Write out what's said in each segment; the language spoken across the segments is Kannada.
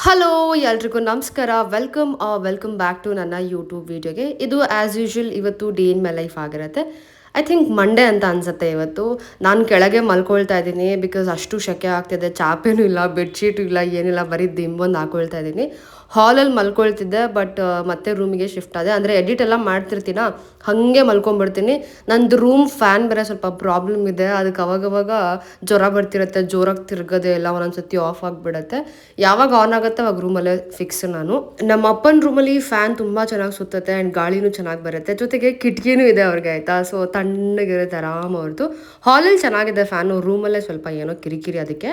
ಹಲೋ ಎಲ್ರಿಗೂ ನಮಸ್ಕಾರ. ವೆಲ್ಕಮ್ ಬ್ಯಾಕ್ ಟು ನನ್ನ ಯೂಟ್ಯೂಬ್ ವಿಡಿಯೋಗೆ. ಇದು ಆ್ಯಸ್ ಯೂಶುವಲ್ ಇವತ್ತು ಡೇ ಇನ್ ಮೈ ಲೈಫ್ ಆಗಿರುತ್ತೆ. ಐ ಥಿಂಕ್ ಮಂಡೇ ಅಂತ ಅನ್ಸುತ್ತೆ ಇವತ್ತು. ನಾನು ಕೆಳಗೆ ಮಲ್ಕೊಳ್ತಾ ಇದ್ದೀನಿ ಬಿಕಾಸ್ ಅಷ್ಟು ಸೆಕೆ ಆಗ್ತಿದೆ. ಚಾಪೇನೂ ಇಲ್ಲ, ಬೆಡ್ಶೀಟು ಇಲ್ಲ, ಏನಿಲ್ಲ, ಬರೀ ದಿಂಬೊಂದು ಹಾಕೊಳ್ತಾ ಇದ್ದೀನಿ. ಹಾಲಲ್ಲಿ ಮಲ್ಕೊಳ್ತಿದ್ದೆ, ಬಟ್ ಮತ್ತೆ ರೂಮಿಗೆ ಶಿಫ್ಟ್ ಆದೆ. ಅಂದರೆ ಎಡಿಟ್ ಎಲ್ಲ ಮಾಡ್ತಿರ್ತೀನ, ಹಾಗೆ ಮಲ್ಕೊಂಡ್ಬಿಡ್ತೀನಿ. ನಂದು ರೂಮ್ ಫ್ಯಾನ್ ಬೇರೆ ಸ್ವಲ್ಪ ಪ್ರಾಬ್ಲಮ್ ಇದೆ. ಅದಕ್ಕೆ ಅವಾಗವಾಗ ಜ್ವರ ಬರ್ತಿರುತ್ತೆ, ಜೋರಾಗಿ ತಿರ್ಗೋದೆ ಎಲ್ಲ ಒಂದೊಂದ್ಸತಿ ಆಫ್ ಆಗಿಬಿಡುತ್ತೆ. ಯಾವಾಗ ಆನ್ ಆಗುತ್ತೆ ಅವಾಗ ರೂಮಲ್ಲೇ ಫಿಕ್ಸ್ ನಾನು. ನಮ್ಮ ಅಪ್ಪನ ರೂಮಲ್ಲಿ ಫ್ಯಾನ್ ತುಂಬ ಚೆನ್ನಾಗಿ ಸುತ್ತುತ್ತೆ ಆ್ಯಂಡ್ ಗಾಳಿನೂ ಚೆನ್ನಾಗಿ ಬರುತ್ತೆ. ಜೊತೆಗೆ ಕಿಟಕಿನೂ ಇದೆ ಅವ್ರಿಗೆ, ಆಯಿತಾ. ಸೊ ತಣ್ಣಗಿರುತ್ತೆ ಆರಾಮ ಅವ್ರದ್ದು. ಹಾಲಲ್ಲಿ ಚೆನ್ನಾಗಿದೆ ಫ್ಯಾನು, ರೂಮಲ್ಲೇ ಸ್ವಲ್ಪ ಏನೋ ಕಿರಿಕಿರಿ. ಅದಕ್ಕೆ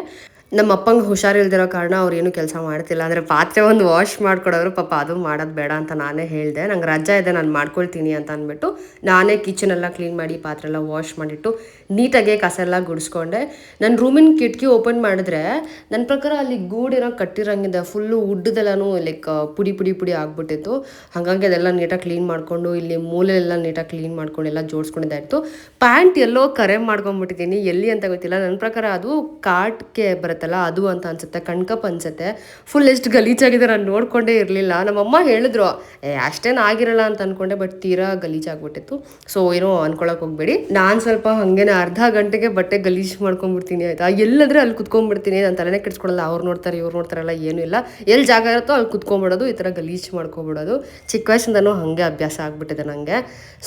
ನಮ್ಮ ಅಪ್ಪಂಗೆ ಹುಷಾರಿಲ್ದಿರೋ ಕಾರಣ ಅವ್ರು ಏನೂ ಕೆಲಸ ಮಾಡ್ತಿಲ್ಲ. ಅಂದರೆ ಪಾತ್ರೆ ಒಂದು ವಾಶ್ ಮಾಡ್ಕೊಡೋರು, ಪಾಪ ಅದು ಮಾಡೋದು ಬೇಡ ಅಂತ ನಾನೇ ಹೇಳಿದೆ. ನಂಗೆ ರಜೆ ಇದೆ, ನಾನು ಮಾಡ್ಕೊಳ್ತೀನಿ ಅಂತ ಅಂದ್ಬಿಟ್ಟು ನಾನೇ ಕಿಚನೆಲ್ಲ ಕ್ಲೀನ್ ಮಾಡಿ ಪಾತ್ರೆ ಎಲ್ಲ ವಾಶ್ ಮಾಡಿಟ್ಟು ನೀಟಾಗೆ ಕಸ ಎಲ್ಲ ಗುಡಿಸ್ಕೊಂಡೆ. ನನ್ನ ರೂಮಿನ ಕಿಟಕಿ ಓಪನ್ ಮಾಡಿದ್ರೆ ನನ್ನ ಪ್ರಕಾರ ಅಲ್ಲಿ ಗೂಡೇನೋ ಕಟ್ಟಿರಂಗಿದೆ. ಫುಲ್ಲು ಉಡ್ಡದೆಲ್ಲನೂ ಲೈಕ್ ಪುಡಿ ಪುಡಿ ಪುಡಿ ಆಗ್ಬಿಟ್ಟಿತ್ತು. ಹಾಗಾಗಿ ಅದೆಲ್ಲ ನೀಟಾಗಿ ಕ್ಲೀನ್ ಮಾಡಿಕೊಂಡು ಇಲ್ಲಿ ಮೂಲೆ ಎಲ್ಲ ನೀಟಾಗಿ ಕ್ಲೀನ್ ಮಾಡ್ಕೊಂಡು ಎಲ್ಲ ಜೋಡಿಸ್ಕೊಂಡಿದ್ದಾಯಿತು. ಪ್ಯಾಂಟ್ ಎಲ್ಲೋ ಕರೆ ಮಾಡ್ಕೊಂಡ್ಬಿಟ್ಟಿದ್ದೀನಿ, ಎಲ್ಲಿ ಅಂತ ಗೊತ್ತಿಲ್ಲ. ನನ್ನ ಪ್ರಕಾರ ಅದು ಕಾಟ್ಗೆ ಬರುತ್ತಲ್ಲ ಅದು ಅಂತ ಅನ್ಸುತ್ತೆ, ಕಣ್ಕಪ್ ಅನ್ಸುತ್ತೆ. ಫುಲ್ ಎಷ್ಟು ಗಲೀಜಾಗಿದೆ, ನಾನು ನೋಡ್ಕೊಂಡೇ ಇರಲಿಲ್ಲ. ನಮ್ಮಮ್ಮ ಹೇಳಿದ್ರು ಅಷ್ಟೇನು ಆಗಿರಲ್ಲ ಅಂತ ಅನ್ಕೊಂಡೆ, ಬಟ್ ತೀರಾ ಗಲೀಜಾಗ್ಬಿಟ್ಟಿತ್ತು. ಸೊ ಏನೋ ಅನ್ಕೊಳಕ್ ಹೋಗ್ಬೇಡಿ. ನಾನು ಸ್ವಲ್ಪ ಹಂಗೇನೆ ಅರ್ಧ ಗಂಟೆಗೆ ಬಟ್ಟೆ ಗಲೀಜ್ ಮಾಡ್ಕೊಂಡ್ಬಿಡ್ತೀನಿ, ಆಯ್ತಾ. ಎಲ್ಲಾದ್ರೆ ಅಲ್ಲಿ ಕುತ್ಕೊಂಡ್ಬಿಡ್ತೀನಿ, ನಾನು ತಲೆನೇ ಕೆಡ್ಸ್ಕೊಳಲ್ಲ. ಅವ್ರು ನೋಡ್ತಾರೆ ಇವ್ರು ನೋಡ್ತಾರಲ್ಲ, ಏನೂ ಇಲ್ಲ. ಎಲ್ಲಿ ಜಾಗ ಇರುತ್ತೋ ಅಲ್ಲಿ ಕುತ್ಕೊಂಡ್ಬಿಡೋದು, ಈ ಥರ ಗಲೀಜ್ ಮಾಡ್ಕೊಬಿಡೋದು. ಚಿಕ್ಕ ವಯಸ್ಸಿಂದನೂ ಹಾಗೆ ಅಭ್ಯಾಸ ಆಗ್ಬಿಟ್ಟಿದೆ ನನಗೆ.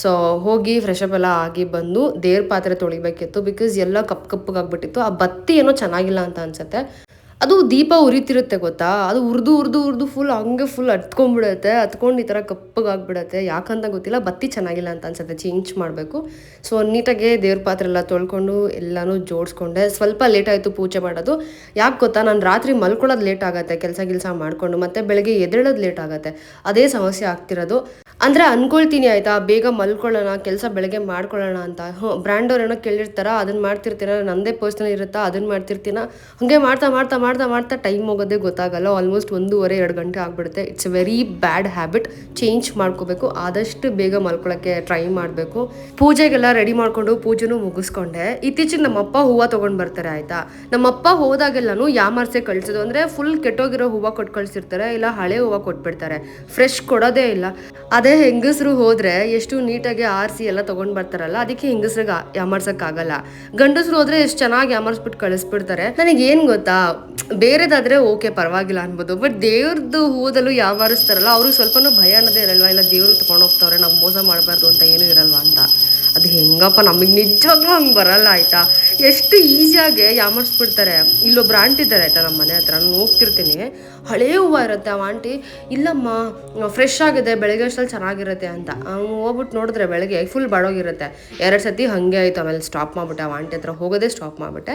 ಸೊ ಹೋಗಿ ಫ್ರೆಶ್ ಅಪ್ ಎಲ್ಲ ಆಗಿ ಬಂದು ದೇವ್ರ ಪಾತ್ರೆ ತೊಳಿಬೇಕಿತ್ತು, ಬಿಕಾಸ್ ಎಲ್ಲ ಕಪ್ಪಗಾಗ್ಬಿಟ್ಟಿತ್ತು. ಆ ಬತ್ತಿ ಏನೋ ಚೆನ್ನಾಗಿಲ್ಲ ಅಂತ ಅನ್ಸುತ್ತೆ. ಅದು ದೀಪ ಉರಿತಿರುತ್ತೆ ಗೊತ್ತಾ, ಅದು ಉರ್ದು ಫುಲ್ ಹಂಗೆ ಫುಲ್ ಹತ್ಕೊಂಡು ಈ ಥರ ಕಪ್ಪಗಾಗ್ಬಿಡತ್ತೆ. ಯಾಕಂತ ಗೊತ್ತಿಲ್ಲ, ಬತ್ತಿ ಚೆನ್ನಾಗಿಲ್ಲ ಅಂತ ಅನ್ಸುತ್ತೆ, ಚೇಂಜ್ ಮಾಡಬೇಕು. ಸೊ ನೀಟಾಗೆ ದೇವ್ರ ಪಾತ್ರೆ ಎಲ್ಲ ತೊಳ್ಕೊಂಡು ಎಲ್ಲನೂ ಜೋಡಿಸ್ಕೊಂಡೆ. ಸ್ವಲ್ಪ ಲೇಟ್ ಆಯಿತು ಪೂಜೆ ಮಾಡೋದು. ಯಾಕೆ ಗೊತ್ತಾ, ನಾನು ರಾತ್ರಿ ಮಲ್ಕೊಳ್ಳೋದು ಲೇಟ್ ಆಗುತ್ತೆ ಕೆಲಸ ಮಾಡಿಕೊಂಡು, ಮತ್ತು ಬೆಳಗ್ಗೆ ಎದ್ದೇಳೋದು ಲೇಟ್ ಆಗುತ್ತೆ. ಅದೇ ಸಮಸ್ಯೆ ಆಗ್ತಿರೋದು. ಅಂದರೆ ಅಂದ್ಕೊಳ್ತೀನಿ, ಆಯಿತಾ, ಬೇಗ ಮಲ್ಕೊಳ್ಳೋಣ, ಕೆಲಸ ಬೆಳಗ್ಗೆ ಮಾಡ್ಕೊಳ್ಳೋಣ ಅಂತ. ಬ್ರ್ಯಾಂಡವ್ರು ಏನೋ ಕೇಳಿರ್ತಾರ, ಅದನ್ನು ಮಾಡ್ತಿರ್ತೀನ. ನನ್ನದೇ ಪರ್ಸ್ನಲ್ ಇರುತ್ತಾ, ಅದನ್ನು ಮಾಡ್ತಿರ್ತೀನ. ಹಾಗೆ ಮಾಡ್ತಾ ಟೈಮ್ ಹೋಗೋದೇ ಗೊತ್ತಾಗಲ್ಲ. ಆಲ್ಮೋಸ್ಟ್ 1:30-2 ಗಂಟೆ ಆಗಿಬಿಡುತ್ತೆ. It's A very bad habit. Change ಮಾಡ್ಕೋಬೇಕು. ಆದಷ್ಟು ಬೇಗ ಮಲ್ಕೊಳ್ಳೋಕ್ಕೆ ಟ್ರೈ ಮಾಡಬೇಕು. ಪೂಜೆಗೆಲ್ಲ ರೆಡಿ ಮಾಡಿಕೊಂಡು ಪೂಜೆನೂ ಮುಗಿಸ್ಕೊಂಡೆ. ಇತ್ತೀಚೆಗೆ ನಮ್ಮಪ್ಪ ಹೂವು ತೊಗೊಂಡು ಬರ್ತಾರೆ, ಆಯಿತಾ. ನಮ್ಮಪ್ಪ ಹೋದಾಗೆಲ್ಲನೂ ಯಾಮಾರ್ಸೆ ಕಳಿಸೋದು. ಅಂದರೆ ಫುಲ್ ಕೆಟ್ಟೋಗಿರೋ ಹೂವು ಕೊಟ್ಟು ಕಳಿಸಿರ್ತಾರೆ, ಇಲ್ಲ ಹಳೆ ಹೂವು ಕೊಟ್ಬಿಡ್ತಾರೆ, ಫ್ರೆಶ್ ಕೊಡೋದೇ ಇಲ್ಲ. ಅದೇ ಹೆಂಗಸರು ಹೋದರೆ ಎಷ್ಟು ನೀಟಾಗಿ ಆರಿಸಿ ಎಲ್ಲ ತೊಗೊಂಡು ಬರ್ತಾರಲ್ಲ, ಅದಕ್ಕೆ ಹೆಂಗಸ್ರಿಗೆ ಯಾಮಾರ್ಸೋಕ್ಕಾಗಲ್ಲ. ಗಂಡಸರು ಹೋದರೆ ಎಷ್ಟು ಚೆನ್ನಾಗಿ ಯಾಮಾರಿಸ್ಬಿಟ್ಟು ಕಳಿಸ್ಬಿಡ್ತಾರೆ. ನನಗೇನು ಗೊತ್ತಾ, ಬೇರೆದಾದರೆ ಓಕೆ ಪರವಾಗಿಲ್ಲ ಅನ್ಬೋದು, ಬಟ್ ದೇವ್ರದ್ದು ಹೂದಲ್ಲೂ ಯಾಮಾರಿಸ್ತಾರಲ್ಲ, ಅವ್ರಿಗೆ ಸ್ವಲ್ಪನೂ ಭಯ ಅನ್ನೋದೇ ಇರಲ್ವಾ. ಇಲ್ಲ ದೇವ್ರಿಗೆ ತೊಗೊಂಡು ಹೋಗ್ತವ್ರೆ, ನಾವು ಮೋಸ ಮಾಡಬಾರ್ದು ಅಂತ ಏನೂ ಇರಲ್ವಾ ಅಂತ. ಅದು ಹೆಂಗಪ್ಪ, ನಮಗೆ ನಿಜವಾಗ್ಲೂ ಹಂಗೆ ಬರಲ್ಲ, ಆಯಿತಾ. ಎಷ್ಟು ಈಸಿಯಾಗಿ ಯಾಮಾರಿಸ್ಬಿಡ್ತಾರೆ. ಇಲ್ಲೊಬ್ರು ಆಂಟಿ ಇದ್ದಾರೆ, ಆಯಿತಾ, ನಮ್ಮ ಮನೆ ಹತ್ರ. ನಾನು ಹೋಗ್ತಿರ್ತೀನಿ, ಹಳೇ ಹೂವು ಇರುತ್ತೆ. ಆ ಆಂಟಿ, ಇಲ್ಲಮ್ಮ ಫ್ರೆಶ್ ಆಗಿದೆ, ಬೆಳಗ್ಗೆ ಅಷ್ಟಲ್ಲಿ ಚೆನ್ನಾಗಿರುತ್ತೆ ಅಂತ. ಹೋಗ್ಬಿಟ್ಟು ನೋಡಿದ್ರೆ ಬೆಳಗ್ಗೆ ಫುಲ್ ಬಾಡೋಗಿರುತ್ತೆ. 2 ಸತಿ ಹಾಗೆ ಆಯಿತು. ಆಮೇಲೆ ಸ್ಟಾಪ್ ಮಾಡಿಬಿಟ್ಟೆ, ಆ ಆಂಟಿ ಹತ್ರ ಹೋಗೋದೇ ಸ್ಟಾಪ್ ಮಾಡಿಬಿಟ್ಟೆ.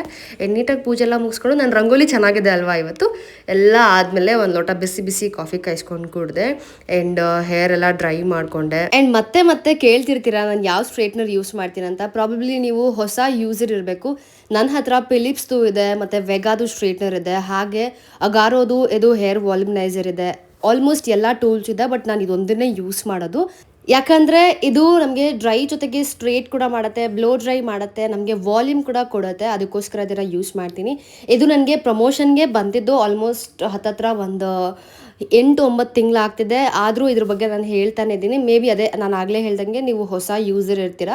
ನೀಟಾಗಿ ಪೂಜೆ ಎಲ್ಲ ಮುಗಿಸ್ಕೊಂಡು, ನಾನು ರಂಗೋಲಿ ಚೆನ್ನಾಗಿದೆ ಅಲ್ವಾ ಇವತ್ತು. ಎಲ್ಲ ಆದಮೇಲೆ ಒಂದು ಲೋಟ ಬಿಸಿ ಬಿಸಿ ಕಾಫಿ ಕಾಯಿಸ್ಕೊಂಡು ಕುಡಿದೆ. ಆ್ಯಂಡ್ ಹೇರ್ ಎಲ್ಲ ಡ್ರೈ ಮಾಡಿಕೊಂಡೆ. ಆ್ಯಂಡ್ ಮತ್ತೆ ಕೇಳ್ತಿರ್ತೀರಾ ನಾನು ಯಾವ ಸ್ಟ್ರೈಟ್ನರ್ ಯೂಸ್ ಮಾಡ್ತೀನಿ ಅಂತ. ಪ್ರಾಬಬ್ಲಿ ನೀವು ಹೊಸ ಯೂಸರ್ ಇರಬೇಕು. ನನ್ನ ಹತ್ರ ಫಿಲಿಪ್ಸ್ದು ಇದೆ, ಮತ್ತು ವೆಗಾದು ಸ್ಟ್ರೈಟ್ನರ್ ಇದೆ, ಹಾಗೆ ಅಗಾರೋದು ಇದು ಹೇರ್ ವಾಲ್ಯುಮ್ನೈಸರ್ ಇದೆ. ಆಲ್ಮೋಸ್ಟ್ ಎಲ್ಲ ಟೂಲ್ಸ್ ಇದೆ, ಬಟ್ ನಾನು ಇದೊಂದನ್ನೇ ಯೂಸ್ ಮಾಡೋದು. ಯಾಕಂದರೆ ಇದು ನಮಗೆ ಡ್ರೈ ಜೊತೆಗೆ ಸ್ಟ್ರೇಟ್ ಕೂಡ ಮಾಡುತ್ತೆ, ಬ್ಲೋ ಡ್ರೈ ಮಾಡುತ್ತೆ, ನಮಗೆ ವಾಲ್ಯೂಮ್ ಕೂಡ ಕೊಡುತ್ತೆ. ಅದಕ್ಕೋಸ್ಕರ ಇದನ್ನು ಯೂಸ್ ಮಾಡ್ತೀನಿ. ಇದು ನನಗೆ ಪ್ರಮೋಷನ್ಗೆ ಬಂದಿದ್ದು ಆಲ್ಮೋಸ್ಟ್ ಹತ್ತತ್ರ ಒಂದು 8-9 ತಿಂಗಳಾಗ್ತಿದೆ. ಆದರೂ ಇದ್ರ ಬಗ್ಗೆ ನಾನು ಹೇಳ್ತಾನೆ ಇದ್ದೀನಿ. ಮೇ ಬಿ ಅದೇ ನಾನು ಆಗಲೇ ಹೇಳ್ದಂಗೆ ನೀವು ಹೊಸ ಯೂಸರ್ ಇರ್ತೀರ,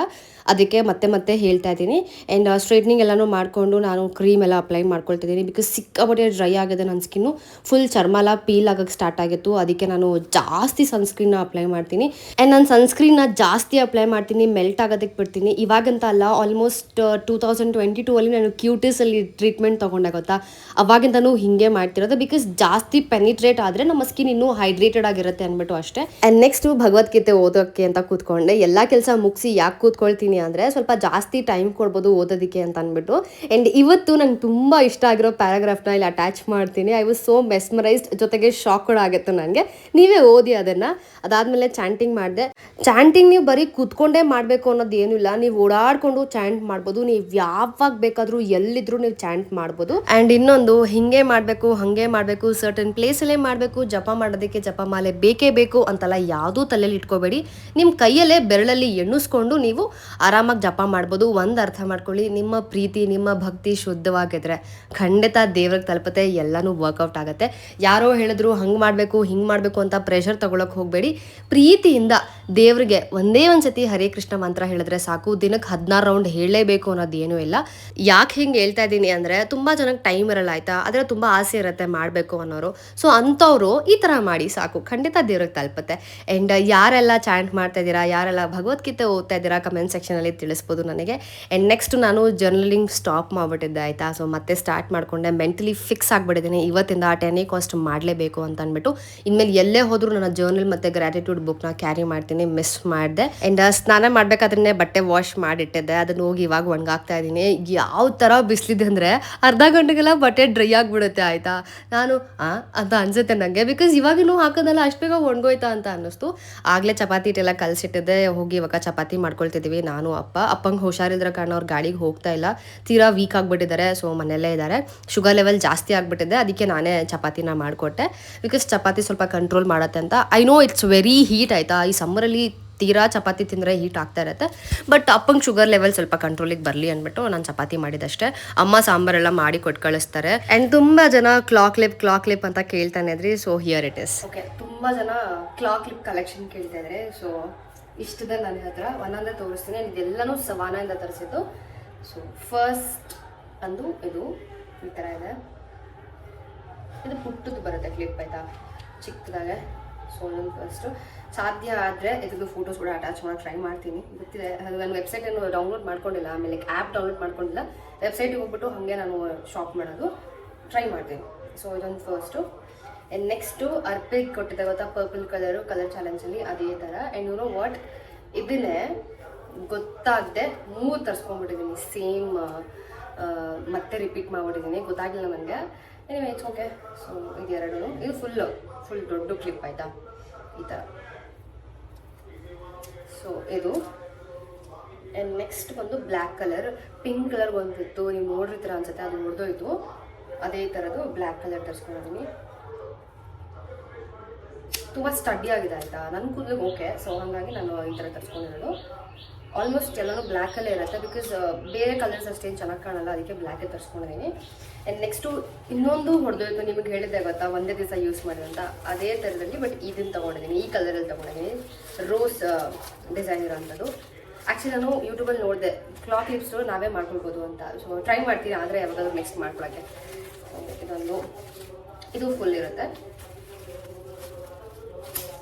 ಅದಕ್ಕೆ ಮತ್ತೆ ಹೇಳ್ತಾ ಇದ್ದೀನಿ. ಆ್ಯಂಡ್ ಸ್ಟ್ರೈಟ್ನಿಂಗ್ ಎಲ್ಲನೂ ಮಾಡಿಕೊಂಡು ನಾನು ಕ್ರೀಮ್ ಎಲ್ಲ ಅಪ್ಲೈ ಮಾಡ್ಕೊಳ್ತಿದ್ದೀನಿ. ಬಿಕಾಸ್ ಸಿಕ್ಕಾಪಟ್ಟೆ ಡ್ರೈ ಆಗಿದೆ ನನ್ನ ಸ್ಕಿನ್ನು. ಫುಲ್ ಚರ್ಮ ಎಲ್ಲ ಪೀಲ್ ಆಗೋಕ್ಕೆ ಸ್ಟಾರ್ಟ್ ಆಗಿತ್ತು. ಅದಕ್ಕೆ ನಾನು ಜಾಸ್ತಿ ಸನ್ಸ್ಕ್ರೀನ್ನ ಅಪ್ಲೈ ಮಾಡ್ತೀನಿ. ಆ್ಯಂಡ್ ನಾನು ಸನ್ಸ್ಕ್ರೀನ್ನ ಜಾಸ್ತಿ ಅಪ್ಲೈ ಮಾಡ್ತೀನಿ, ಮೆಲ್ಟ್ ಆಗೋದಕ್ಕೆ ಬಿಡ್ತೀನಿ. ಇವಾಗಂತ ಅಲ್ಲ, ಆಲ್ಮೋಸ್ಟ್ 2022 ನಾನು ಕ್ಯೂಟಿಸಲ್ಲಿ ಟ್ರೀಟ್ಮೆಂಟ್ ತೊಗೊಂಡೆ ಗೊತ್ತಾ, ಅವಾಗಿಂದನೂ ಹೀಗೆ ಮಾಡ್ತಿರೋದು. ಬಿಕಾಸ್ ಜಾಸ್ತಿ ಪೆನಿಟ್ರೇಟ್ ಆದರೆ ನಮ್ಮ ಸ್ಕಿನ್ ಇನ್ನೂ ಹೈಡ್ರೇಟೆಡ್ ಆಗಿರುತ್ತೆ ಅಂದ್ಬಿಟ್ಟು ಅಷ್ಟೇ. ಆ್ಯಂಡ್ ನೆಕ್ಸ್ಟು ಭಗವದ್ಗೀತೆ ಓದೋಕ್ಕೆ ಅಂತ ಕೂತ್ಕೊಂಡೆ. ಎಲ್ಲ ಕೆಲಸ ಮುಗಿಸಿ ಯಾಕೆ ಕೂತ್ಕೊಳ್ತೀನಿ ಅಂದರೆ ಸ್ವಲ್ಪ ಜಾಸ್ತಿ ಟೈಮ್ ಕೊಡ್ಬೋದು ಓದೋದಕ್ಕೆ ಅಂತ ಅಂದ್ಬಿಟ್ಟು. ಆ್ಯಂಡ್ ಇವತ್ತು ನಂಗೆ ತುಂಬ ಇಷ್ಟ ಆಗಿರೋ ಪ್ಯಾರಾಗ್ರಾಫ್ನ ಇಲ್ಲಿ ಅಟ್ಯಾಚ್ ಮಾಡ್ತೀನಿ. ಐ ವಾಸ್ ಸೋ ಮೆಸ್ಮರೈಸ್ಡ್, ಜೊತೆಗೆ ಶಾಕ್ ಕೂಡ ಆಗಿತ್ತು ನನಗೆ. ನೀವೇ ಓದಿ ಅದನ್ನು. ಅದಾದಮೇಲೆ ಚಾಂಟಿಂಗ್ ಮಾಡಿದೆ. ಚಾಂಟಿಂಗ್ ನೀವು ಬರೀ ಕೂತ್ಕೊಂಡೇ ಮಾಡಬೇಕು ಅನ್ನೋದು ಏನೂ ಇಲ್ಲ, ನೀವು ಓಡಾಡಿಕೊಂಡು ಚಾಂಟ್ ಮಾಡ್ಬೋದು. ನೀವು ಯಾವಾಗ ಬೇಕಾದರೂ ಎಲ್ಲಿದ್ರೂ ನೀವು ಚಾಂಟ್ ಮಾಡ್ಬೋದು. ಆ್ಯಂಡ್ ಇನ್ನೊಂದು, ಹಿಂಗೆ ಮಾಡಬೇಕು ಹಾಗೆ ಮಾಡಬೇಕು, ಸರ್ಟನ್ ಪ್ಲೇಸಲ್ಲೇ ಮಾಡಬೇಕು, ಜಪ ಮಾಡೋದಕ್ಕೆ ಜಪಮಾಲೆ ಬೇಕೇ ಬೇಕು ಅಂತಲ್ಲ ಯಾವುದೂ ತಲೆಯಲ್ಲಿ ಇಟ್ಕೋಬೇಡಿ. ನಿಮ್ಮ ಕೈಯಲ್ಲೇ ಬೆರಳಲ್ಲಿ ಎಣ್ಣಿಸ್ಕೊಂಡು ನೀವು ಆರಾಮಾಗಿ ಜಪ ಮಾಡ್ಬೋದು. ಒಂದು ಅರ್ಥ ಮಾಡ್ಕೊಳ್ಳಿ, ನಿಮ್ಮ ಪ್ರೀತಿ ನಿಮ್ಮ ಭಕ್ತಿ ಶುದ್ಧವಾಗಿದ್ರೆ ಖಂಡಿತ ದೇವ್ರಿಗೆ ತಲುಪುತ್ತೆ, ಎಲ್ಲನೂ ವರ್ಕೌಟ್ ಆಗುತ್ತೆ. ಯಾರೋ ಹೇಳಿದ್ರು ಹಂಗೆ ಮಾಡಬೇಕು ಹಿಂಗೆ ಮಾಡಬೇಕು ಅಂತ ಪ್ರೆಷರ್ ತೊಗೊಳಕ್ಕೆ ಹೋಗಬೇಡಿ. ಪ್ರೀತಿಯಿಂದ ದೇವ್ರಿಗೆ ಒಂದೇ ಒಂದು ಸತಿ ಹರೇ ಕೃಷ್ಣ ಮಂತ್ರ ಹೇಳಿದ್ರೆ ಸಾಕು. ದಿನಕ್ಕೆ 16 ರೌಂಡ್ ಹೇಳಲೇಬೇಕು ಅನ್ನೋದು ಏನೂ ಇಲ್ಲ. ಯಾಕೆ ಹಿಂಗೆ ಹೇಳ್ತಾ ಇದ್ದೀನಿ ಅಂದರೆ ತುಂಬ ಜನಕ್ಕೆ ಟೈಮ್ ಇರಲ್ಲ ಆಯಿತಾ, ಆದರೆ ತುಂಬ ಆಸೆ ಇರುತ್ತೆ ಮಾಡಬೇಕು ಅನ್ನೋರು. ಸೊ ಅಂಥವ್ರು ಈ ಥರ ಮಾಡಿ ಸಾಕು, ಖಂಡಿತ ದೇವ್ರಿಗೆ ತಲುಪುತ್ತೆ. ಆ್ಯಂಡ್ ಯಾರೆಲ್ಲ ಚಾಂಟ್ ಮಾಡ್ತಾ ಇದ್ದೀರಾ, ಯಾರೆಲ್ಲ ಭಗವದ್ಗೀತೆ ಓದ್ತಾ ಇದ್ದೀರಾ, ಕಮೆಂಟ್ ಸೆಕ್ಷನಲ್ಲಿ ತಿಳಿಸ್ಬೋದು ನನಗೆ. ಆ್ಯಂಡ್ ನೆಕ್ಸ್ಟ್ ನಾನು ಜರ್ನಲಿಂಗ್ ಸ್ಟಾಪ್ ಮಾಡಿಬಿಟ್ಟಿದ್ದೆ ಆಯಿತಾ. ಸೊ ಮತ್ತೆ ಸ್ಟಾರ್ಟ್ ಮಾಡಿಕೊಂಡೆ, ಮೆಂಟಲಿ ಫಿಕ್ಸ್ ಆಗಿಬಿಟ್ಟಿದ್ದೀನಿ ಇವತ್ತಿಂದ 10 ಕಾಸ್ಟ್ ಮಾಡಲೇಬೇಕು ಅಂತ ಅಂದ್ಬಿಟ್ಟು. ಇನ್ಮೇಲೆ ಎಲ್ಲೇ ಹೋದರೂ ನನ್ನ ಜರ್ನಲ್ ಮತ್ತು ಗ್ರ್ಯಾಟಿಟ್ಯೂಡ್ ಬುಕ್ನ ಕ್ಯಾರಿ ಮಾಡ್ತೀನಿ, ಮಿಸ್ ಮಾಡಿದೆ. ಆ್ಯಂಡ್ ಸ್ನಾನ ಮಾಡಬೇಕಾದ್ರೆ ಬಟ್ಟೆ ವಾಶ್ ಮಾಡಿಟ್ಟಿದ್ದೆ, ಅದನ್ನು ಹೋಗಿ ಇವಾಗ ಒಣಗಾಕ್ತಾ ಇದ್ದೀನಿ. ಯಾವ ಥರ ಬಿಸಿಲಿದೆ ಅಂದರೆ ಅರ್ಧ ಗಂಟೆಗೆಲ್ಲ ಬಟ್ಟೆ ಡ್ರೈ ಆಗಿಬಿಡುತ್ತೆ ಆಯಿತಾ. ನಾನು ಅಂತ ಅನಿಸುತ್ತೆ ನನಗೆ, ಬಿಕಾಸ್ ಇವಾಗಿನೂ ಹಾಕೋದಲ್ಲ ಅಷ್ಟು ಬೇಗ ಒಣಗೋಯ್ತಾ ಅಂತ ಅನ್ನಿಸ್ತು. ಆಗಲೇ ಚಪಾತಿ ಹಿಟ್ಟೆಲ್ಲ ಕಲಸಿಟ್ಟಿದ್ದೆ, ಹೋಗಿ ಇವಾಗ ಚಪಾತಿ ಮಾಡ್ಕೊಳ್ತಿದ್ದೀವಿ ನಾನು ಅಪ್ಪಂಗೆ ಹುಷಾರಿದ್ರೆ ಕಾರಣ ಅವ್ರು ಗಾಡಿಗೆ ಹೋಗ್ತಾ ಇಲ್ಲ, ತೀರಾ ವೀಕ್ ಆಗಿಬಿಟ್ಟಿದ್ದಾರೆ. ಸೊ ಮನೆಯಲ್ಲೇ ಇದ್ದಾರೆ, ಶುಗರ್ ಲೆವೆಲ್ ಜಾಸ್ತಿ ಆಗಿಬಿಟ್ಟಿದೆ, ಅದಕ್ಕೆ ನಾನೇ ಚಪಾತಿನ ಮಾಡಿಕೊಟ್ಟೆ. ಬಿಕಾಸ್ ಚಪಾತಿ ಸ್ವಲ್ಪ ಕಂಟ್ರೋಲ್ ಮಾಡುತ್ತೆ ಅಂತ. I know it's very heat ಆಯಿತಾ, ಈ ಸಮ್ಮರಲ್ಲಿ ತೀರಾ ಚಪಾತಿ ತಿಂದರೆ ಹೀಟ್ ಆಗ್ತಾ ಇರುತ್ತೆ. ಬಟ್ ಅಪ್ಪಂಗೆ ಶುಗರ್ ಲೆವೆಲ್ ಸ್ವಲ್ಪ ಕಂಟ್ರೋಲಿಗೆ ಬರಲಿ ಅಂದ್ಬಿಟ್ಟು ನಾನು ಚಪಾತಿ ಮಾಡಿದಷ್ಟೇ. ಅಮ್ಮ ಸಾಂಬಾರೆಲ್ಲ ಮಾಡಿ ಕೊಟ್ಟು ಕಳಿಸ್ತಾರೆ. ಆ್ಯಂಡ್ ತುಂಬ ಜನ ಕ್ಲಾಕ್ ಲಿಪ್ ಅಂತ ಕೇಳ್ತಾನೆ ಇದ್ರಿ. So here it is. Okay, ತುಂಬ ಜನ ಕ್ಲಾಕ್ ಲಿಪ್ ಕಲೆಕ್ಷನ್ ಕೇಳ್ತಾ ಇದ್ದಾರೆ. ಸೊ ಇಷ್ಟದ ನನ್ನ ಹತ್ರ ಒಂದೊಂದೇ ತೋರಿಸ್ತೀನಿ. ಇದೆಲ್ಲನೂ ಸವಾನಾಯಿಂದ ತರಿಸಿದ್ದು. ಸೊ ಫಸ್ಟ್ ಅಂದು ಇದು ಈ ಥರ ಇದೆ. ಇದು ಪುಟ್ಟದ್ದು ಬರುತ್ತೆ ಕ್ಲಿಪ್ ಆಯಿತಾ, ಚಿಕ್ಕದಾಗೆ. ಸೊ ನಾನು ಫಸ್ಟು ಸಾಧ್ಯ ಆದರೆ ಇದ್ರದ್ದು ಫೋಟೋಸ್ ಕೂಡ ಅಟ್ಯಾಚ್ ಮಾಡೋಕ್ಕೆ ಟ್ರೈ ಮಾಡ್ತೀನಿ. ಗೊತ್ತಿದೆ, ಅದು ನಾನು ವೆಬ್ಸೈಟನ್ನು ಡೌನ್ಲೋಡ್ ಮಾಡ್ಕೊಂಡಿಲ್ಲ, ಆಮೇಲೆ ಆ್ಯಪ್ ಡೌನ್ಲೋಡ್ ಮಾಡ್ಕೊಂಡಿಲ್ಲ, ವೆಬ್ಸೈಟಿಗೆ ಹೋಗ್ಬಿಟ್ಟು ಹಾಗೆ ನಾನು ಶಾಪ್ ಮಾಡೋದು ಟ್ರೈ ಮಾಡ್ತೀನಿ. ಸೊ ಇದೊಂದು ಫಸ್ಟು. ಆ್ಯಂಡ್ ನೆಕ್ಸ್ಟು ಅರ್ಪಿಗೆ ಕೊಟ್ಟಿದ್ದೆ ಗೊತ್ತಾ, ಪರ್ಪಲ್ ಕಲರ್ ಚಾಲೆಂಜಲ್ಲಿ ಅದೇ ಥರ. ಆ್ಯಂಡ್ ಯು ನೋ ವಾಟ್, ಇದನ್ನೇ ಗೊತ್ತಾಗದೆ 3 ತರಿಸ್ಕೊಂಡ್ಬಿಟ್ಟಿದ್ದೀನಿ ಸೇಮ್, ಮತ್ತೆ ರಿಪೀಟ್ ಮಾಡಿಬಿಟ್ಟಿದ್ದೀನಿ, ಗೊತ್ತಾಗಿಲ್ಲ ನನಗೆ. Anyway it's okay. ಸೊ ಇದೆರಡು, ಇದು ಫುಲ್ ದೊಡ್ಡ ಕ್ಲಿಪ್ ಆಯಿತಾ ಈ ಥರ. ಸೊ ಇದು. ಆ್ಯಂಡ್ ನೆಕ್ಸ್ಟ್ ಬಂದು ಬ್ಲ್ಯಾಕ್ ಕಲರ್, ಪಿಂಕ್ ಕಲರ್ ಬಂದಿತ್ತು, ನೀವು ನೋಡಿರ್ತೀರ ಅನ್ಸುತ್ತೆ, ಅದು ನೋಡ್ದೋಯ್ತು. ಅದೇ ಥರದ್ದು ಬ್ಲ್ಯಾಕ್ ಕಲರ್ ತರಿಸ್ಕೊಂಡಿದ್ದೀನಿ. ತುಂಬ ಸ್ಟಡಿ ಆಗಿದೆ ಆಯಿತಾ, ನನ್ನ ಕೂದಲಿಗೆ ಓಕೆ. ಸೊ ಹಾಗಾಗಿ ನಾನು ಈ ಥರ ತರಿಸ್ಕೊಂಡಿರೋದು. ಆಲ್ಮೋಸ್ಟ್ ಎಲ್ಲನೂ ಬ್ಲ್ಯಾಕಲ್ಲೇ ಇರುತ್ತೆ, ಬಿಕಾಸ್ ಬೇರೆ ಕಲರ್ಸ್ ಅಷ್ಟೇನು ಚೆನ್ನಾಗಿ ಕಾಣಲ್ಲ, ಅದಕ್ಕೆ ಬ್ಲ್ಯಾಕೇ ತರಿಸ್ಕೊಂಡಿದ್ದೀನಿ. ಆ್ಯಂಡ್ ನೆಕ್ಸ್ಟು ಇನ್ನೊಂದು ಹೊಡೆದೋಯ್ತು, ನಿಮಗೆ ಹೇಳಿದ್ದೆ ಗೊತ್ತಾ ಒಂದೇ ದಿವಸ ಯೂಸ್ ಮಾಡಿ ಅಂತ, ಅದೇ ಥರದಲ್ಲಿ ಬಟ್ ಇದನ್ನು ತೊಗೊಂಡಿದ್ದೀನಿ, ಈ ಕಲರಲ್ಲಿ ತೊಗೊಂಡಿದ್ದೀನಿ, ರೋಸ್ ಡಿಸೈನ್ ಇರೋಂಥದ್ದು. ಆ್ಯಕ್ಚುಲಿ ನಾನು ಯೂಟ್ಯೂಬಲ್ಲಿ ನೋಡಿದೆ ಕ್ಲಾಕ್ ಲಿಪ್ಸು ನಾವೇ ಮಾಡ್ಕೊಳ್ಬೋದು ಅಂತ. ಸೊ ಟ್ರೈ ಮಾಡ್ತೀನಿ, ಆದರೆ ಯಾವಾಗಾದ್ರೂ ನೆಕ್ಸ್ಟ್ ಮಾಡ್ಕೊಳಕ್ಕೆ. ಇದೊಂದು, ಇದು ಫುಲ್ ಇರುತ್ತೆ.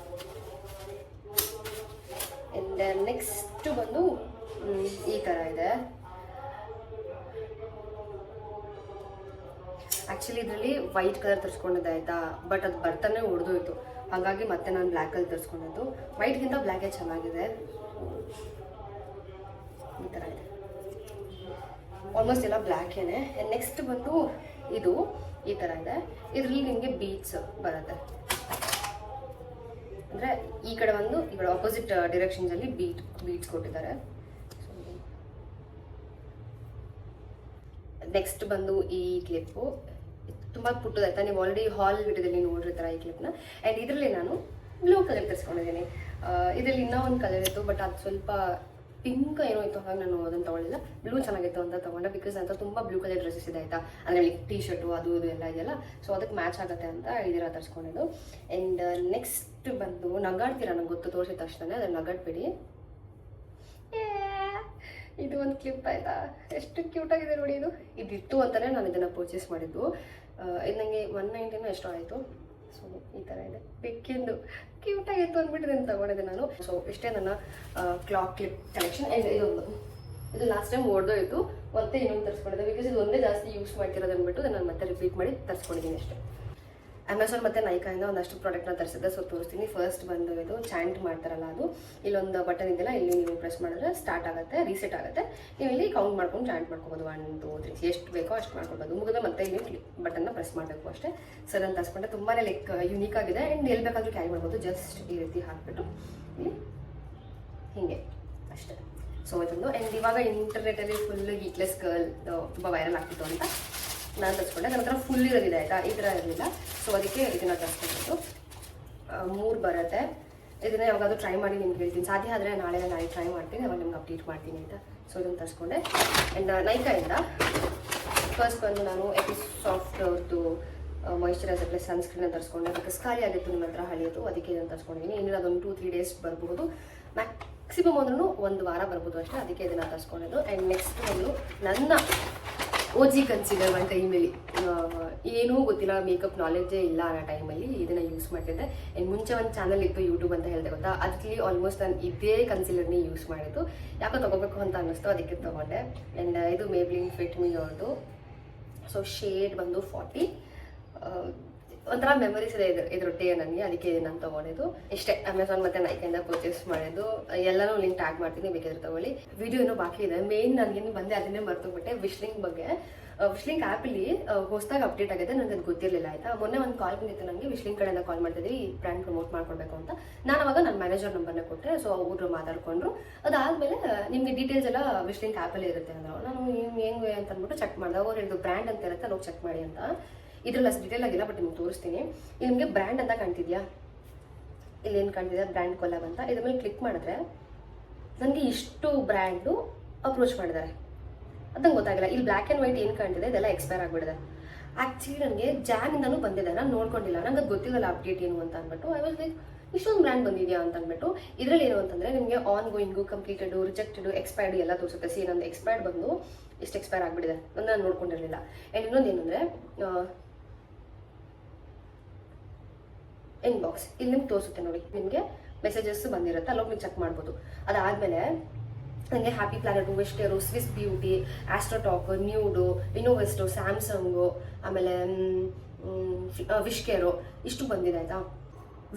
ಆ್ಯಂಡ್ ನೆಕ್ಸ್ಟು ಬಂದು ಈ ಥರ ಇದೆ. ಆ್ಯಕ್ಚುಲಿ ಇದರಲ್ಲಿ ವೈಟ್ ಕಲರ್ ತರಿಸ್ಕೊಂಡಿದ್ದೆ ಆಯಿತಾ, ಬಟ್ ಅದು ಬರ್ತಾನೆ ಹೊಡೆದೋಯ್ತು, ಹಾಗಾಗಿ ಮತ್ತೆ ನಾನು ಬ್ಲ್ಯಾಕಲ್ಲಿ ತರಿಸ್ಕೊಂಡಿದ್ದು. ವೈಟ್ಗಿಂತ ಬ್ಲ್ಯಾಕೇ ಚೆನ್ನಾಗಿದೆ. ಈ ಥರ ಇದೆ, ಆಲ್ಮೋಸ್ಟ್ ಎಲ್ಲ ಬ್ಲ್ಯಾಕೇನೆ. ನೆಕ್ಸ್ಟ್ ಬಂದು ಇದು ಈ ಥರ ಇದೆ. ಇದರಲ್ಲಿ ನಿಮಗೆ ಬೀಡ್ಸ್ ಬರುತ್ತೆ, ಅಂದರೆ ಈ ಕಡೆ ಒಂದು ಈ ಕಡೆ ಆಪೋಸಿಟ್ ಡಿರೆಕ್ಷನ್ಸಲ್ಲಿ ಬೀಡ್ಸ್ ಕೊಟ್ಟಿದ್ದಾರೆ. ನೆಕ್ಸ್ಟ್ ಬಂದು ಈ ಕ್ಲಿಪ್ಪು ತುಂಬ ಪುಟ್ಟದಾಯ್ತಾ, ನೀವು ಆಲ್ರೆಡಿ ಹಾಲ್ ವಿಡಿಯೋದಲ್ಲಿ ನೋಡಿರ್ತಾರೆ ಈ ಕ್ಲಿಪ್ನ. ಆ್ಯಂಡ್ ಇದರಲ್ಲಿ ನಾನು ಬ್ಲೂ ಕಲರ್ ತರಿಸ್ಕೊಂಡಿದ್ದೀನಿ. ಇದರಲ್ಲಿ ಇನ್ನೂ ಒಂದು ಕಲರ್ ಇತ್ತು, ಬಟ್ ಅದು ಸ್ವಲ್ಪ ಪಿಂಕ್ ಏನೋ ಇತ್ತು, ಹಾಗಾಗಿ ನಾನು ಅದನ್ನು ತೊಗೊಳ್ಳಿಲ್ಲ. ಬ್ಲೂ ಚೆನ್ನಾಗಿತ್ತು ಅಂತ ತೊಗೊಂಡೆ, ಬಿಕಾಸ್ ಅಂತ ತುಂಬ ಬ್ಲೂ ಕಲರ್ ಡ್ರೆಸ್ಸಸ್ ಇದೆ ಆಯಿತಾ, ಅಂದರೆ ಟೀ ಶರ್ಟು ಅದು ಇದು ಎಲ್ಲ ಇದೆಯಲ್ಲ, ಸೊ ಅದಕ್ಕೆ ಮ್ಯಾಚ್ ಆಗುತ್ತೆ ಅಂತ ಇದೀರ ತರಿಸ್ಕೊಂಡಿದ್ದು. ಆ್ಯಂಡ್ ನೆಕ್ಸ್ಟ್ ಬಂದು ನಗಾಡ್ತೀರಾ, ನಂಗೆ ಗೊತ್ತು ತೋರಿಸಿದ ತಕ್ಷಣ ಅದನ್ನು ನಗಾಡ್ಬೇಡಿ. ಇದು ಒಂದು ಕ್ಲಿಪ್ ಆಯಿತಾ, ಎಷ್ಟು ಕ್ಯೂಟಾಗಿದೆ ನೋಡಿ. ಇದಿತ್ತು ಅಂತಲೇ ನಾನು ಇದನ್ನು ಪರ್ಚೇಸ್ ಮಾಡಿದ್ದು. ಇದು ನನಗೆ 190 ಎಷ್ಟೋ ಆಯಿತು. ಸೊ ಈ ಥರ ಇದೆ, ಬೆಕ್ಕಿಂದು ಕ್ಯೂಟಾಗಿತ್ತು ಅಂದ್ಬಿಟ್ಟು ಇದನ್ನು ತೊಗೊಂಡಿದ್ದೆ ನಾನು. ಸೊ ಇಷ್ಟೇ ನನ್ನ ಕ್ಲಾಕ್ ಕ್ಲಿಪ್ ಕಲೆಕ್ಷನ್. ಆ್ಯಂಡ್ ಇದು ಲಾಸ್ಟ್ ಟೈಮ್ ಓಡೋಯಿತು, ಮತ್ತೆ ಇನ್ನೊಂದು ತರಿಸ್ಕೊಂಡಿದ್ದೆ, ಬಿಕಾಸ್ ಇದು ಒಂದೇ ಜಾಸ್ತಿ ಯೂಸ್ ಮಾಡ್ತಿರೋದು ಅಂದ್ಬಿಟ್ಟು ನಾನು ಮತ್ತೆ ರಿಪೀಟ್ ಮಾಡಿ ತರಿಸ್ಕೊಂಡಿದ್ದೀನಿ ಅಷ್ಟೇ. ಅಮೆಝಾನ್ ಮತ್ತು ನೈಕಾಯಿಂದ ಒಂದಷ್ಟು ಪ್ರಾಡಕ್ಟ್ನ ತರಿಸಿದ್ದೆ. ಸೊ ತೋರಿಸ್ತೀನಿ. ಫಸ್ಟ್ ಬಂದು ಇದು ಚಾಂಟ್ ಮಾಡ್ತಾರಲ್ಲ, ಅದು ಇಲ್ಲೊಂದು ಬಟನ್ ಇದೆಯಲ್ಲ, ಇಲ್ಲಿ ನೀವು ಪ್ರೆಸ್ ಮಾಡಿದ್ರೆ ಸ್ಟಾರ್ಟ್ ಆಗುತ್ತೆ, ರೀಸೆಟ್ ಆಗುತ್ತೆ. ನೀವು ಇಲ್ಲಿ ಕೌಂಟ್ ಮಾಡ್ಕೊಂಡು ಚಾಂಟ್ ಮಾಡ್ಕೋಬೋದು, 1 2 3 ಎಷ್ಟು ಬೇಕೋ ಅಷ್ಟು ಮಾಡ್ಕೊಬೋದು. ಮುಗಿದ ಮತ್ತೆ ಇಲ್ಲಿ ಬಟನ್ನ ಪ್ರೆಸ್ ಮಾಡಬೇಕು ಅಷ್ಟೇ. ಸೊ ಅದನ್ನು ತರಿಸ್ಕೊಂಡೆ, ತುಂಬಾ ಯುನೀಕ್ ಆಗಿದೆ. ಆ್ಯಂಡ್ ಎಲ್ಲಿ ಬೇಕಾದರೂ ಕ್ಯಾರಿ ಮಾಡ್ಬೋದು, ಜಸ್ಟ್ ಈ ರೀತಿ ಹಾಕಿಬಿಟ್ಟು ಇಲ್ಲಿ ಹೀಗೆ ಅಷ್ಟೇ. ಸೊ ಇದೊಂದು. ಆ್ಯಂಡ್ ಇವಾಗ ಇಂಟರ್ನೆಟಲ್ಲಿ ಫುಲ್ ಗೀಕ್ಲೆಸ್ ಗರ್ಲ್ ತುಂಬ ವೈರಲ್ ಆಗ್ತಿತ್ತು ಅಂತ ನಾನು ತರಿಸ್ಕೊಂಡೆ. ನನ್ನ ಹತ್ರ ಫುಲ್ ಇರೋದಿದೆ ಆಯಿತಾ, ಈ ಥರ ಇರಲಿಲ್ಲ. ಸೊ ಅದಕ್ಕೆ ಇದನ್ನು ತರಿಸ್ಕೊಂಡು 3 ಬರುತ್ತೆ. ಇದನ್ನ ಯಾವಾಗಾದ್ರೂ ಟ್ರೈ ಮಾಡಿ ನಿಮ್ಗೆ ಹೇಳ್ತೀನಿ. ಸಾಧ್ಯ ಆದರೆ ನಾಳೆ ಟ್ರೈ ಮಾಡ್ತೀನಿ, ಅವಾಗ ನಿಮ್ಗೆ ಅಪ್ಡೇಟ್ ಮಾಡ್ತೀನಿ ಆಯಿತಾ. ಸೊ ಇದನ್ನು ತರಿಸ್ಕೊಂಡೆ. ಆ್ಯಂಡ್ ನೈಕಾಯಿಂದ ಫಸ್ಟ್ ಬಂದು ನಾನು ಎಪಿಸಾಫ್ಟ್ ಅವ್ರದ್ದು ಮಾಯಿಶ್ಚರೈಸರ್ ಪ್ಲಸ್ ಸನ್ಸ್ಕ್ರೀನ್ ತರಿಸ್ಕೊಂಡೆ. ಬಿಕಾಸ್ ಖಾಲಿ ಆಗಿತ್ತು ನಿಮ್ಮ ಹತ್ರ ಹಳೆಯೋದು, ಅದಕ್ಕೆ ಇದನ್ನು ತರಿಸ್ಕೊಂಡಿದ್ದೀನಿ. ಇನ್ನೂ ಅದೊಂದು 2-3 ಡೇಸ್ ಬರ್ಬೋದು, ಮ್ಯಾಕ್ಸಿಮಮ್ ಅಂದ್ರೂ 1 ವಾರ ಬರ್ಬೋದು ಅಷ್ಟೇ. ಅದಕ್ಕೆ ಇದನ್ನು ತರಿಸ್ಕೊಂಡಿದ್ದು. ಆ್ಯಂಡ್ ನೆಕ್ಸ್ಟ್ ಒಂದು ನನ್ನ OG ಕನ್ಸಿಡರ್ ಒಂದು ಟೈಮಲ್ಲಿ ಏನೂ ಗೊತ್ತಿಲ್ಲ, ಮೇಕಪ್ ನಾಲೆಡ್ಜೇ ಇಲ್ಲ ಅನ್ನೋ ಟೈಮಲ್ಲಿ ಇದನ್ನು ಯೂಸ್ ಮಾಡ್ತಿದ್ದೆ. ಆ್ಯಂಡ್ ಮುಂಚೆ ಒಂದು ಚಾನಲ್ ಇತ್ತು ಯೂಟ್ಯೂಬ್ ಅಂತ ಹೇಳಿದೆ ಗೊತ್ತಾ, ಅದರಲ್ಲಿ ಆಲ್ಮೋಸ್ಟ್ ನಾನು ಇದೇ ಕನ್ಸಿಲರ್ನೇ ಯೂಸ್ ಮಾಡಿದ್ದು. ಯಾಕೋ ತೊಗೋಬೇಕು ಅಂತ ಅನ್ನಿಸ್ತು, ಅದಕ್ಕೆ ತೊಗೊಂಡೆ. ಆ್ಯಂಡ್ ಇದು ಮೇಬ್ಲಿನ್ ಫಿಟ್ ಮಿ ಅವ್ರದ್ದು. ಸೊ ಶೇಡ್ ಬಂದು 40. ಒಂಥರ ಮೆಮರೀಸ್ ಇದೆ ಇದ್ರೊಟ್ಟೆ ನನಗೆ, ಅದಕ್ಕೆ ನಾನು ತೊಗೊಂಡಿದ್ದು. ಇಷ್ಟೇ, ಅಮೆಝಾನ್ ಮತ್ತು ನೈಕಿಂದ ಪರ್ಚೇಸ್ ಮಾಡಿದ್ದು. ಎಲ್ಲನೂ ಲಿಂಕ್ ಟ್ಯಾಗ್ ಮಾಡ್ತೀನಿ, ಬೇಕಾದ್ರೆ ತೊಗೊಳ್ಳಿ. ವಿಡಿಯೋ ಇನ್ನೂ ಬಾಕಿ ಇದೆ. ಮೇನ್ ನನಗೇನು ಬಂದೆ ಅದನ್ನೇ ಮರ್ತೋಗ್ಬಿಟ್ಟೆ, ವಿಶ್ಲಿಂಕ್ ಬಗ್ಗೆ. ವಿಶ್ಲಿಂಕ್ ಆ್ಯಪಲ್ಲಿ ಹೊಸದಾಗಿ ಅಪ್ಡೇಟ್ ಆಗಿದೆ, ನನಗೆ ಅದು ಗೊತ್ತಿರಲಿಲ್ಲ ಆಯಿತಾ. ಮೊನ್ನೆ ಒಂದು ಕಾಲ್ ಬಂದಿತ್ತು ನನಗೆ, ವಿಶ್ಲಿಂಕ್ ಕಡೆಯಿಂದ ಕಾಲ್ ಮಾಡ್ತಿದ್ವಿ ಈ ಬ್ರ್ಯಾಂಡ್ ಪ್ರಮೋಟ್ ಮಾಡ್ಕೊಳ್ಬೇಕು ಅಂತ. ನಾನು ಅವಾಗ ನನ್ನ ಮ್ಯಾನೇಜರ್ ನಂಬರ್ನ ಕೊಟ್ಟೆ. ಸೊ ಅವರು ಮಾತಾಡ್ಕೊಂಡ್ರು. ಅದಾದಮೇಲೆ ನಿಮಗೆ ಡೀಟೇಲ್ಸ್ ಎಲ್ಲ ವಿಶ್ಲಿಂಕ್ ಆ್ಯಪಲ್ಲಿ ಇರುತ್ತೆ ಅಂದರು. ನಾನು ಹೆಂಗೆ ಅಂತ ಅಂದ್ಬಿಟ್ಟು ಚೆಕ್ ಮಾಡಿದೆ. ಅವ್ರು ಹೇಳಿದ್ರು ಬ್ರ್ಯಾಂಡ್ ಅಂತ ಇರುತ್ತೆ, ಅಲ್ಲೋಗಿ ಚೆಕ್ ಮಾಡಿ ಅಂತ. ಇದ್ರಲ್ಲಿ ಅಷ್ಟು ಡೀಟೇಲ್ ಆಗಿಲ್ಲ, ಬಟ್ ನಿಮ್ಗೆ ತೋರಿಸ್ತೀನಿ. ಇಲ್ಲಿ ನಿಮಗೆ ಬ್ರ್ಯಾಂಡ್ ಅಂತ ಕಾಣ್ತಿದ್ಯಾ, ಇಲ್ಲೇನು ಕಾಣ್ತಿದ್ಯಾ ಬ್ರ್ಯಾಂಡ್ ಕೊಲಾಬ್ ಅಂತ. ಇದ್ರ ಮೇಲೆ ಕ್ಲಿಕ್ ಮಾಡಿದ್ರೆ ನನಗೆ ಇಷ್ಟು ಬ್ರ್ಯಾಂಡು ಅಪ್ರೋಚ್ ಮಾಡಿದ್ದಾರೆ. ಅದಂಗೆ ಗೊತ್ತಾಗಿಲ್ಲ. ಇಲ್ಲಿ ಬ್ಲ್ಯಾಕ್ ಆ್ಯಂಡ್ ವೈಟ್ ಏನು ಕಾಣ್ತಿದೆ ಇದೆಲ್ಲ ಎಕ್ಸ್ಪೈರ್ ಆಗಿಬಿಡಿದೆ. ಆ್ಯಕ್ಚುಲಿ ನನಗೆ ಜಾನಿಂದನೂ ಬಂದಿದೆ, ನಾನು ನೋಡ್ಕೊಂಡಿಲ್ಲ, ನಂಗೆ ಅದು ಗೊತ್ತಿಲ್ಲ ಅಪ್ಡೇಟ್ ಏನು ಅಂತ ಅಂದ್ಬಿಟ್ಟು. ಐ ವಾಸ್ ಲೈಕ್ ಇಷ್ಟೊಂದು ಬ್ರ್ಯಾಂಡ್ ಬಂದಿದೆಯಾ ಅಂತ ಅಂದ್ಬಿಟ್ಟು. ಇದರಲ್ಲಿ ಏನು ಅಂತಂದರೆ ನಿಮಗೆ ಆನ್ ಗೋಯಿಂಗು, ಕಂಪ್ಲೀಟೆಡು, ರಿಜೆಕ್ಟೆಡು, ಎಕ್ಸ್ಪೈರ್ಡ್ ಎಲ್ಲ ತೋರಿಸುತ್ತೆ. ಸಿ ನಂದು ಎಕ್ಸ್ಪೈರ್ಡ್ ಬಂದು ಇಷ್ಟು ಎಕ್ಸ್ಪೈರ್ ಆಗಿಬಿಟ್ಟಿದೆ, ನಾನು ನೋಡ್ಕೊಂಡಿರಲಿಲ್ಲ. ಆ್ಯಂಡ್ ಇನ್ನೊಂದು ಏನಂದರೆ ಇನ್ಬಾಕ್ಸ್ ಇಲ್ಲಿ ನಿಮ್ಗೆ ತೋರಿಸುತ್ತೆ ನೋಡಿ, ನಿಮಗೆ ಮೆಸೇಜಸ್ ಬಂದಿರುತ್ತೆ, ಅಲ್ಲೋಗಿ ನೀವು ಚೆಕ್ ಮಾಡ್ಬೋದು. ಅದಾದಮೇಲೆ ನನಗೆ ಹ್ಯಾಪಿ ಪ್ಲಾನೆಟು, ವೆಸ್ಟೇರು, ಸ್ವಿಸ್ ಬ್ಯೂಟಿ, ಆಸ್ಟ್ರೋಟಾಕ್, ನ್ಯೂಡು, ಇನೋವೆಸ್ಟು, ಸ್ಯಾಮ್ಸಂಗು, ಆಮೇಲೆ ವಿಶ್ಕೇರು ಇಷ್ಟು ಬಂದಿದೆ ಆಯಿತಾ.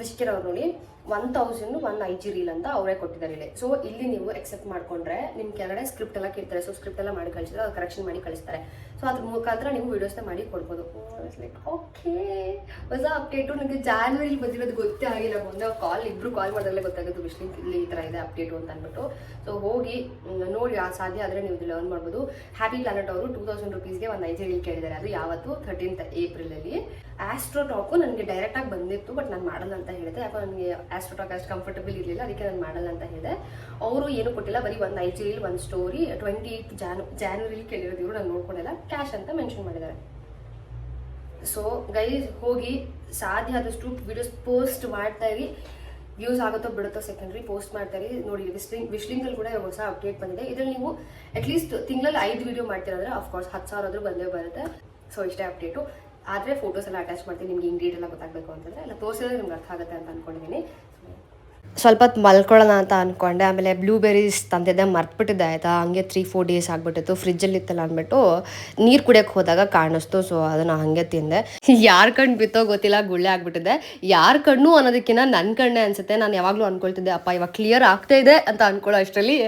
ವಿಶ್ಕೇರ್ ಅವ್ರು ನೋಡಿ 1001 IG ರೀಲ್ ಅಂತ ಅವರೇ ಕೊಟ್ಟಿದ್ದಾರೆ ಇಲ್ಲಿ. ಸೊ ಇಲ್ಲಿ ನೀವು ಎಕ್ಸೆಪ್ಟ್ ಮಾಡ್ಕೊಂಡ್ರೆ ನಿಮ್ಮ ಕೆಳಗಡೆ ಸ್ಕ್ರಿಪ್ಟ್ ಎಲ್ಲ ಕೇಳ್ತಾರೆ. ಸೊ ಸ್ಕ್ರಿಪ್ಟ್ ಎಲ್ಲ ಮಾಡಿ ಕಳಿಸಿದ್ರೆ ಅದು ಕರೆಕ್ಷನ್ ಮಾಡಿ ಕಳಿಸ್ತಾರೆ. ಸೊ ಅದ್ರ ಮುಖಾಂತರ ನೀವು ವೀಡಿಯೋಸ್ನ ಮಾಡಿ ಕೊಡ್ಬೋದು. ಲೈಕ್ ಓಕೆ, ಹೊಸ ಅಪ್ಡೇಟು. ನನಗೆ ಜಾನ್ವರಿ ಬಂದಿರೋದು ಗೊತ್ತೇ ಆಗಿಲ್ಲ. ಮೊನ್ನೆ ಇಬ್ಬರು ಕಾಲ್ ಮಾಡಿದಾಗಲೇ ಗೊತ್ತಾಗೋದು ವಿಶ್ಲಿಂಕ್ ಇಲ್ಲಿ ಈ ಥರ ಇದೆ ಅಪ್ಡೇಟು ಅಂತ ಅಂದ್ಬಿಟ್ಟು. ಸೊ ಹೋಗಿ ನೋಡಿ, ಸಾಧ್ಯ ಆದರೆ ನೀವು ಲರ್ನ್ ಮಾಡ್ಬೋದು. ಹ್ಯಾಪಿ ಪ್ಲಾನೆಟ್ ಅವರು 2000 ರೂಪೀಸ್ಗೆ ಒಂದು IG ರೀಲ್ ಕೇಳಿದ್ದಾರೆ. ಅದು ಯಾವತ್ತು 13th ಏಪ್ರಿಲಲ್ಲಿ. ಆಸ್ಟ್ರೋಟಾಕು ನನಗೆ ಡೈರೆಕ್ಟಾಗಿ ಬಂದಿತ್ತು, ಬಟ್ ನಾನು ಮಾಡಲ್ಲ ಅಂತ ಹೇಳಿದೆ. ಯಾಕೋ ನನಗೆ ಆಸ್ಟ್ರೋಟಾಕ್ ಅಷ್ಟು ಕಂಫರ್ಟಬಲ್ ಇರಲಿಲ್ಲ, ಅದಕ್ಕೆ ನಾನು ಮಾಡಲ್ಲ ಅಂತ ಹೇಳಿದೆ. ಅವರು ಏನು ಕೊಟ್ಟಿಲ್ಲ, ಬರೀ ಒಂದು IG ರೀಲ್, ಒಂದು ಸ್ಟೋರಿ 28th ಜಾನ್ವರಿಲಿ ಕೇಳಿರೋದು. ಇವರು ನಾನು ನೋಡ್ಕೊಂಡಿಲ್ಲ, ಕ್ಯಾಶ್ ಅಂತ ಮೆನ್ಷನ್ ಮಾಡಿದ್ದಾರೆ. ಸೊ ಗೈಸ್ ಹೋಗಿ ಸಾಧ್ಯ ಆದಷ್ಟು ವಿಡಿಯೋಸ್ ಪೋಸ್ಟ್ ಮಾಡ್ತಾ ಇರಿ. ವ್ಯೂಸ್ ಆಗುತ್ತೋ ಬಿಡುತ್ತೋ ಸೆಕೆಂಡ್ರಿ, ಪೋಸ್ಟ್ ಮಾಡ್ತಾ ಇರಿ. ನೋಡಿ ವಿಶ್ಲಿಂಕಲ್ಲಿ ಕೂಡ ಹೊಸ ಅಪ್ಡೇಟ್ ಬಂದಿದೆ. ಇದರಲ್ಲಿ ನೀವು ಅಟ್ಲೀಸ್ಟ್ ತಿಂಗಳಲ್ಲಿ 5 ವಿಡಿಯೋ ಮಾಡ್ತೀರಂದ್ರೆ ಅಫ್ಕೋರ್ಸ್ 10,000 ಆದರೂ ಬಂದೇ ಬರುತ್ತೆ. ಸೊ ಇಷ್ಟೇ ಅಪ್ಡೇಟು. ಆದರೆ ಫೋಟೋಸ್ ಎಲ್ಲ ಅಟ್ಯಾಚ್ ಮಾಡ್ತೀನಿ, ನಿಮ್ಗೆ ಇನ್ ಡೀಟೇಲ್ ಗೊತ್ತಾಗಬೇಕು ಅಂತಂದರೆ ಎಲ್ಲ ತೋರಿಸಿದ್ರೆ ನಿಮ್ಗೆ ಅರ್ಥ ಆಗುತ್ತೆ ಅಂತ ಅಂದ್ಕೊಂಡಿದ್ದೀನಿ. ಸ್ವಲ್ಪ ಹೊತ್ತು ಮಲ್ಕೊಳ್ಳೋಣ ಅಂತ ಅಂದ್ಕೊಂಡೆ. ಆಮೇಲೆ ಬ್ಲೂಬೆರೀಸ್ ತಂದಿದ್ದೆ, ಮರ್ತ್ಬಿಟ್ಟಿದ್ದೆ ಆಯಿತಾ. ಹಂಗೆ 3-4 ಡೇಸ್ ಆಗಿಬಿಟ್ಟಿತ್ತು, ಫ್ರಿಜ್ಜಲ್ಲಿ ಇತ್ತಲ್ಲ ಅಂದ್ಬಿಟ್ಟು ನೀರು ಕುಡಿಯೋಕ್ಕೆ ಹೋದಾಗ ಕಾಣಿಸ್ತು. ಸೊ ಅದನ್ನು ಹಾಗೆ ತಿಂದೆ. ಯಾರ ಕಣ್ಣು ಬಿತ್ತೋ ಗೊತ್ತಿಲ್ಲ, ಗುಳ್ಳೆ ಆಗಿಬಿಟ್ಟಿದೆ. ಯಾರ ಕಣ್ಣು ಅನ್ನೋದಕ್ಕಿಂತ ನನ್ನ ಕಣ್ಣೇ ಅನಿಸುತ್ತೆ. ನಾನು ಯಾವಾಗಲೂ ಅಂದ್ಕೊಳ್ತಿದ್ದೆ ಅಪ್ಪ ಇವಾಗ ಕ್ಲಿಯರ್ ಆಗ್ತಾ ಇದೆ ಅಂತ ಅಂದ್ಕೊಳ್ಳೋ ಅಷ್ಟರಲ್ಲಿ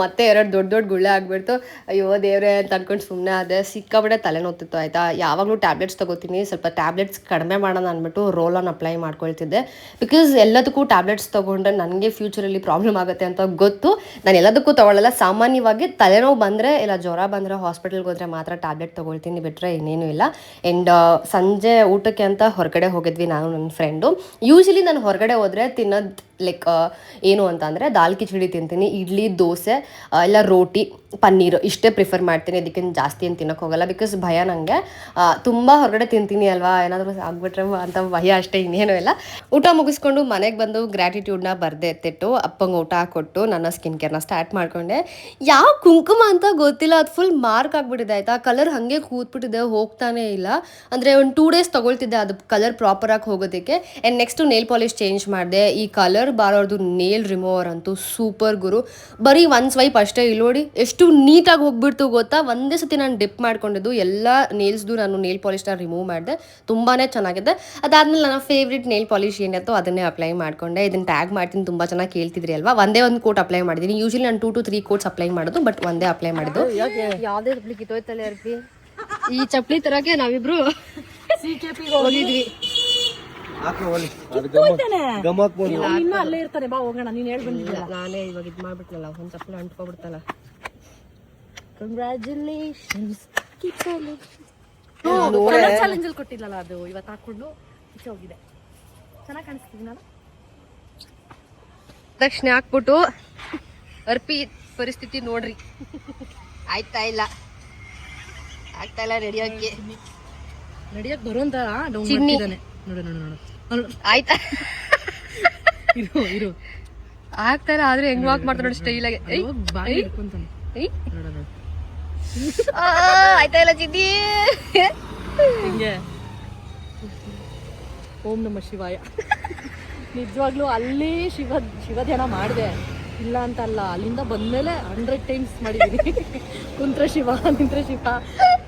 ಮತ್ತೆ 2 ದೊಡ್ಡ ಗುಳ್ಳೆ ಆಗಿಬಿಡ್ತು. ಅಯ್ಯೋ ದೇವ್ರೆ ಅಂತ ಅಂದ್ಕೊಂಡು ಸುಮ್ಮನೆ ಅದೇ. ಸಿಕ್ಕಾಬಿಟ್ಟೆ ತಲೆನೋತಿತ್ತು ಆಯಿತಾ. ಯಾವಾಗಲೂ ಟ್ಯಾಬ್ಲೆಟ್ಸ್ ತೊಗೋತೀನಿ, ಸ್ವಲ್ಪ ಟ್ಯಾಬ್ಲೆಟ್ಸ್ ಕಡಿಮೆ ಮಾಡೋಣ ಅಂದ್ಬಿಟ್ಟು ರೋಲ್ ಆನ್ ಅಪ್ಲೈ ಮಾಡ್ಕೊಳ್ತಿದ್ದೆ. ಬಿಕಾಸ್ ಎಲ್ಲದಕ್ಕೂ ಟ್ಯಾಬ್ಲೆಟ್ಸ್ ತೊಗೊಂಡ್ರೆ ನನಗೆ ಫ್ಯೂಚರಲ್ಲಿ ಪ್ರಾಬ್ಲಮ್ ಆಗುತ್ತೆ ಅಂತ ಗೊತ್ತು. ನಾನು ಎಲ್ಲದಕ್ಕೂ ತೊಗೊಳ್ಳಲ್ಲ. ಸಾಮಾನ್ಯವಾಗಿ ತಲೆನೋವು ಬಂದರೆ ಇಲ್ಲ ಜ್ವರ ಬಂದರೆ ಹಾಸ್ಪಿಟಲ್ಗೆ ಹೋದರೆ ಮಾತ್ರ ಟ್ಯಾಬ್ಲೆಟ್ ತೊಗೊಳ್ತೀನಿ, ಬಿಟ್ಟರೆ ಇನ್ನೇನು ಇಲ್ಲ. ಆ್ಯಂಡ್ ಸಂಜೆ ಊಟಕ್ಕೆ ಅಂತ ಹೊರಗಡೆ ಹೋಗಿದ್ವಿ ನಾನು ನನ್ನ ಫ್ರೆಂಡು. ಯೂಶಲಿ ನಾನು ಹೊರಗಡೆ ಹೋದರೆ ತಿನ್ನೋದು ಲೈಕ್ ಏನು ಅಂತ ಅಂದರೆ ದಾಲ್ ಕಿಚಡಿ ತಿಂತೀನಿ, ಇಡ್ಲಿ, ದೋಸೆ, ಇಲ್ಲ ರೋಟಿ, ಪನ್ನೀರು ಇಷ್ಟೇ ಪ್ರಿಫರ್ ಮಾಡ್ತೀನಿ. ಅದಕ್ಕೆ ಜಾಸ್ತಿ ಏನು ತಿನ್ನೋಕೆ ಹೋಗಲ್ಲ. ಬಿಕಾಸ್ ಭಯ ನನಗೆ, ತುಂಬ ಹೊರಗಡೆ ತಿಂತೀನಿ ಅಲ್ವಾ, ಏನಾದರೂ ಆಗ್ಬಿಟ್ರೆ ಅಂತ ಭಯ ಅಷ್ಟೇ, ಇನ್ನೇನೂ ಇಲ್ಲ. ಊಟ ಮುಗಿಸ್ಕೊಂಡು ಮನೆಗೆ ಬಂದು ಗ್ರ್ಯಾಟಿಟ್ಯೂಡ್ನ ಬರೆದೆ ಎತ್ತಿಟ್ಟು ಅಪ್ಪಂಗೆ ಊಟ ಕೊಟ್ಟು ನನ್ನ ಸ್ಕಿನ್ ಕೇರ್ನ ಸ್ಟಾರ್ಟ್ ಮಾಡ್ಕೊಂಡೆ. ಯಾವ ಕುಂಕುಮ ಅಂತ ಗೊತ್ತಿಲ್ಲ, ಅದು ಫುಲ್ ಮಾರ್ಕ್ ಆಗಿಬಿಟ್ಟಿದೆ ಆಯಿತಾ. ಕಲರ್ ಹಾಗೆ ಕೂತ್ಬಿಟ್ಟಿದೆ, ಹೋಗ್ತಾನೇ ಇಲ್ಲ. ಅಂದರೆ ಒಂದು 2 ಡೇಸ್ ತೊಗೊಳ್ತಿದ್ದೆ ಅದು ಕಲರ್ ಪ್ರಾಪರಾಗಿ ಹೋಗೋದಕ್ಕೆ. And next nail polish change ಮಾಡಿದೆ. ಈ ಕಲರ್ ಬಾರೋದು ನೇಲ್ ರಿಮೂವರ್ ಅಂತೂ ಸೂಪರ್ ಗುರು. ಬರೀ 1 ಸ್ವೈಪ್ ಅಷ್ಟೇ. ಇಲ್ಲಿ ನೋಡಿ ಎಷ್ಟು ನೀಟಾಗಿ ಹೋಗ್ಬಿಡ್ತು ಗೊತ್ತಾ. ಒಂದೇ ಸತಿ ನಾನು ಡಿಪ್ ಮಾಡ್ಕೊಂಡಿದ್ದು ಎಲ್ಲ ನೇಲ್ಸ್ದು ನಾನು ನೇಲ್ ಪಾಲಿಶ್ನ ರಿಮೂವ್ ಮಾಡಿದೆ. ತುಂಬಾ ಚೆನ್ನಾಗಿದೆ. ಅದಾದಮೇಲೆ ನನ್ನ ಫೇವ್ರೆಟ್ ನೇಲ್ ಪಾಲಿಶ್ ಏನಿತ್ತು ಅದನ್ನೇ ಅಪ್ಲೈ ಮಾಡ್ಕೊಂಡೆ. ಇದನ್ನು ಟ್ಯಾಗ್ ಮಾಡ್ತೀನಿ, ತುಂಬ ಚೆನ್ನಾಗಿ ಕೇಳ್ತಿದ್ರಿ ಅಲ್ವಾ. ಒಂದೇ ಒಂದು ಕೋಟ್ ಅಪ್ಲೈ ಮಾಡಿದ್ದೀನಿ. ಯೂಶಲಿ ನಾನು 2 to 3 ಕೋಟ್ಸ್ ಅಪ್ಲೈ ಮಾಡೋದು, ಬಟ್ ಒಂದೇ ಅಪ್ಲೈ ಮಾಡಿದ್ದು. ಯಾವುದೇ ಚಪ್ಪಲಿ ಕಿತ್ತೋಯ್ತಲ್ಲ ಅರ್ಪಿ. ಈ ಚಪ್ಪಲಿ ತರಕ್ಕೆ ನಾವಿಬ್ರು ಹೋಗಿದ್ವಿ. ಅಲ್ಲೇ ಇರ್ತಾನೆ, ಬಾ ಹೋಗೋಣ. ನೀನ್ ಹೇಳಿ ಬಂದಿದ್ದ, ನಾನೇ ಇವಾಗ ಇದು ಮಾಡ್ಬಿಟ್ನಲ್ಲ, ಒಂದು ಚಪ್ಪಲಿ ಅಂಟ್ಕೊಬಿಡ್ತಲ್ಲ. ಕಂಗ್ರ್ಯಾಚುಲೇಷನ್ಸ್. ಚಾಲೆಂಜ್ ಅಲ್ಲಿ ಕೊಟ್ಟಿಲ್ಲಲ್ಲ ಅದು ಇವತ್ತು ಹಾಕೊಂಡು ಈಚೆ ಹೋಗಿದೆ. ಚೆನ್ನಾಗಿ ಕಾಣಿಸ್ತಿದ್ದೀನಲ್ಲ. ದಕ್ಷಿಣೆ ಹಾಕ್ಬಿಟ್ಟು ಅರ್ಪಿ ಪರಿಸ್ಥಿತಿ ನೋಡ್ರಿ. ಆಗ್ತಾ ಇಲ್ಲ ರೆಡಿಯಾಗಿ ನಡಿಯಕ್ ಬರುವಂತ ಚಿನ್ನಿ. ನೋಡು ಆಯ್ತಾ ಇರು ಆಗ್ತಾ ಇಲ್ಲ ಆದ್ರೆ ಹೆಂಗ್ ವಾಕ್ ಮಾಡ್ತಾರೆ ನೋಡಿ ಸ್ಟೈಲ್ ಆಗಿ. ಬಾಯಿ ಹಿಡ್ಕೊಂತಾನೆ. ಆಯ್ತಾ ಇಲ್ಲ ಚಿದ್ದಿ. ಹಿಂಗೆ ಓಂ ನಮ ಶಿವಾಯ. ನಿಜವಾಗ್ಲೂ ಅಲ್ಲಿ ಶಿವ ಧ್ಯಾನ ಮಾಡಿದೆ, ಇಲ್ಲ ಅಂತ ಅಲ್ಲ. ಅಲ್ಲಿಂದ ಬಂದ್ಮೇಲೆ 100 times ಮಾಡಿದೀನಿ. ಕುಂತ್ರ ಶಿವ, ನಿಂತ್ರ ಶಿವ,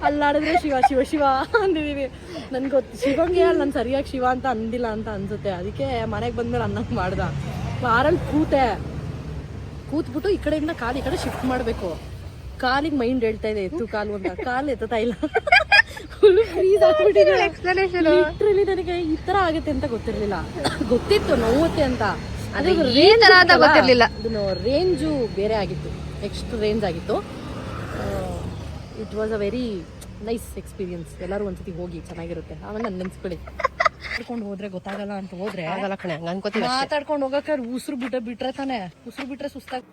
ಅಲ್ಲಾಡಿದ್ರೆ ಶಿವ ಶಿವ ಶಿವ ಅಂದಿದೀನಿ. ನನ್ಗೆ ಗೊತ್ತು ಶಿವಂಗೆ ನಾನು ಸರಿಯಾಗಿ ಶಿವ ಅಂತ ಅಂದಿಲ್ಲ ಅಂತ ಅನ್ಸುತ್ತೆ. ಅದಕ್ಕೆ ಮನೆಗೆ ಬಂದ್ಮೇಲೆ ಅನ್ನಕ್ಕೆ ಮಾಡ್ದ. ಕಾರಲ್ಲಿ ಕೂತ್ಬಿಟ್ಟು ಈ ಕಡೆಯಿಂದ ಕಾಲು ಈ ಕಡೆ ಶಿಫ್ಟ್ ಮಾಡಬೇಕು. ಕಾಲಿಗೆ ಮೈಂಡ್ ಹೇಳ್ತಾ ಇದೆ ಎತ್ತು ಕಾಲು ಅಂತ. ಕಾಲು ಎತ್ತುತ್ತಾ ಇಲ್ಲ. ಫುಲ್ ಫ್ರೀಸ್ ಆಗ್ಬಿಟ್ಟಿದೆ. ಲಿಟ್ರಲಿ ನನಗೆ ಈ ತರ ಆಗುತ್ತೆ ಅಂತ ಗೊತ್ತಿರ್ಲಿಲ್ಲ. ಗೊತ್ತಿತ್ತು ನೋವುತ್ತೆ ಅಂತ, ಗೊತ್ತಿರ್ಲಿಲ್ಲ. ಅದನ್ನು ರೇಂಜು ಬೇರೆ ಆಗಿತ್ತು, ನೆಕ್ಸ್ಟ್ ರೇಂಜ್ ಆಗಿತ್ತು. It was a very nice experience. ಎಲ್ಲರೂ ಒಂದ್ಸತಿ ಹೋಗಿ, ಚೆನ್ನಾಗಿರುತ್ತೆ. ಆಮೇಲೆ ನನ್ನ ನೆನ್ಸ್ಕೊಳ್ಳಿ. ಮಾತಾಡ್ಕೊಂಡು ಹೋದ್ರೆ ಗೊತ್ತಾಗಲ್ಲ ಅಂತ ಹೋದ್ರೆ ಮಾತಾಡ್ಕೊಂಡು ಹೋಗಕ್ಕೆ ಉಸಿರು ಬಿಟ್ರೆ ತಾನೆ, ಉಸಿರು ಬಿಟ್ರೆ ಸುಸ್ತಾಗ.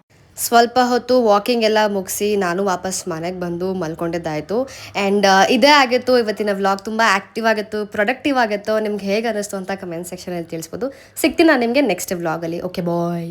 ಸ್ವಲ್ಪ ಹೊತ್ತು ವಾಕಿಂಗ್ ಎಲ್ಲ ಮುಗಿಸಿ ನಾನು ವಾಪಸ್ ಮನೆಗೆ ಬಂದು ಮಲ್ಕೊಂಡಿದ್ದಾಯಿತು. ಆ್ಯಂಡ್ ಇದೇ ಆಗಿತ್ತು ಇವತ್ತಿನ ವ್ಲಾಗ್. ತುಂಬ ಆ್ಯಕ್ಟಿವ್ ಆಗಿತ್ತು, ಪ್ರೊಡಕ್ಟಿವ್ ಆಗಿತ್ತು. ನಿಮ್ಗೆ ಹೇಗೆ ಅನ್ನಿಸ್ತು ಅಂತ ಕಮೆಂಟ್ ಸೆಕ್ಷನಲ್ಲಿ ತಿಳಿಸ್ಬೋದು. ಸಿಗ್ತೀನಿ ನಾನು ನಿಮಗೆ ನೆಕ್ಸ್ಟ್ ವ್ಲಾಗಲ್ಲಿ. ಓಕೆ ಬಾಯ್.